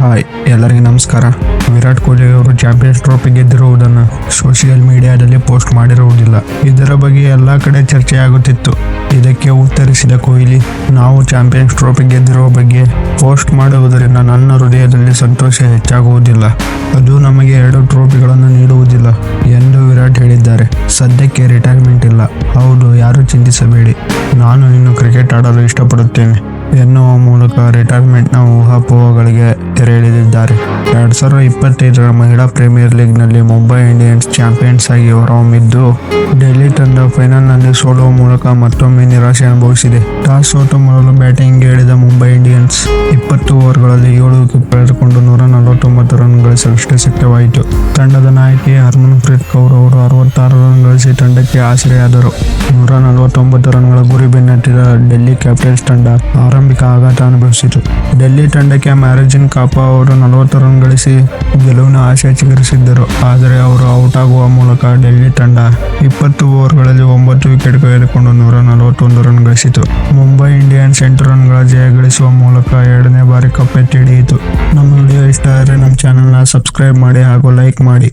Hi, ಎಲ್ಲರಿಗೂ ನಮಸ್ಕಾರ. ವಿರಾಟ್ ಕೊಹ್ಲಿ ಅವರು ಚಾಂಪಿಯನ್ಸ್ ಟ್ರೋಫಿ ಗೆದ್ದಿರುವುದನ್ನು ಸೋಷಿಯಲ್ ಮೀಡಿಯಾದಲ್ಲಿ ಪೋಸ್ಟ್ ಮಾಡಿರುವುದಿಲ್ಲ. ಇದರ ಬಗ್ಗೆ ಎಲ್ಲ ಕಡೆ ಚರ್ಚೆ ಆಗುತ್ತಿತ್ತು. ಇದಕ್ಕೆ ಉತ್ತರಿಸಿದ ಕೊಹ್ಲಿ, ನಾವು ಚಾಂಪಿಯನ್ಸ್ ಟ್ರೋಫಿ ಗೆದ್ದಿರುವ ಬಗ್ಗೆ ಪೋಸ್ಟ್ ಮಾಡುವುದರಿಂದ ನನ್ನ ಹೃದಯದಲ್ಲಿ ಸಂತೋಷ ಹೆಚ್ಚಾಗುವುದಿಲ್ಲ. ಅದು ನಮಗೆ 2 ಟ್ರೋಫಿಗಳನ್ನು ನೀಡುವುದಿಲ್ಲ ಎಂದು ವಿರಾಟ್ ಹೇಳಿದ್ದಾರೆ. ಸದ್ಯಕ್ಕೆ ರಿಟೈರ್ಮೆಂಟ್ ಇಲ್ಲ. ಹೌದು, ಯಾರು ಚಿಂತಿಸಬೇಡಿ, ನಾನು ಇನ್ನು ಕ್ರಿಕೆಟ್ ಆಡಲು ಇಷ್ಟಪಡುತ್ತೇನೆ ಎನ್ನುವ ಮೂಲಕ ರಿಟೈರ್ಮೆಂಟ್ನ ಊಹಾಪೋಹಗಳಿಗೆ ತೆರೆ ಎಳೆದಿದ್ದಾರೆ. 2025ರ ಮಹಿಳಾ ಪ್ರೀಮಿಯರ್ ಲೀಗ್ನಲ್ಲಿ ಮುಂಬೈ ಇಂಡಿಯನ್ಸ್ ಚಾಂಪಿಯನ್ಸ್ ಆಗಿ ಹೊರಹೊಮ್ಮಿದ್ದು, ಡೆಲ್ಲಿ ತಂಡ ಫೈನಲ್ನಲ್ಲಿ ಸೋಲುವ ಮೂಲಕ ಮತ್ತೊಮ್ಮೆ ನಿರಾಶೆ ಅನುಭವಿಸಿದೆ. ಟಾಸ್ ಸೋತು ಮೊದಲು ಬ್ಯಾಟಿಂಗ್ಗೆ ಇಳಿದ ಮುಂಬೈ ಇಂಡಿಯನ್ಸ್ 20 ಓವರ್ಗಳಲ್ಲಿ 7 ವಿಕೆಟ್ ಕಳೆದುಕೊಂಡು 149 ರನ್ ಗಳಿಸಲಷ್ಟೇ ಶಕ್ಯವಾಯಿತು. ತಂಡದ ನಾಯಕಿ ಹರ್ಮನ್ಪ್ರೀತ್ ಕೌರ್ ಅವರು 66 ರನ್ ಗಳಿಸಿ ತಂಡಕ್ಕೆ ಆಸರೆಯಾದರು. 149 ರನ್ಗಳ ಗುರಿ ಬೆನ್ನಟ್ಟಿದ ಡೆಲ್ಲಿ ಕ್ಯಾಪಿಟಲ್ಸ್ ತಂಡ ಆರಂಭಿಕ ಆಘಾತ ಅನುಭವಿಸಿತು. ಡೆಲ್ಲಿ ತಂಡಕ್ಕೆ ಮ್ಯಾರಜಿನ್ ಕಾಪಾ ಅವರು 40 ರನ್ ಗಳಿಸಿ ಗೆಲುವಿನ ಆಶೆ ಚಿಗುರಿಸಿದ್ದರು. ಆದರೆ ಅವರು ಔಟ್ ಆಗುವ ಮೂಲಕ ಡೆಲ್ಲಿ ತಂಡ 20 ಓವರ್ಗಳಲ್ಲಿ 9 ವಿಕೆಟ್ ಕಳೆದುಕೊಂಡು 141 ರನ್ ಗಳಿಸಿತು. ಮುಂಬೈ ಇಂಡಿಯನ್ಸ್ 8 ರನ್ಗಳ ಜಯ ಗಳಿಸುವ ಮೂಲಕ 2ನೇ ಬಾರಿ ಕಪ್ ಎತ್ತಿ ಹಿಡಿಯಿತು. ನಮ್ಮ ವಿಡಿಯೋ ಇಷ್ಟ ಆದರೆ ನಮ್ಮ ಚಾನೆಲ್ನ ಸಬ್ಸ್ಕ್ರೈಬ್ ಮಾಡಿ ಹಾಗೂ ಲೈಕ್ ಮಾಡಿ.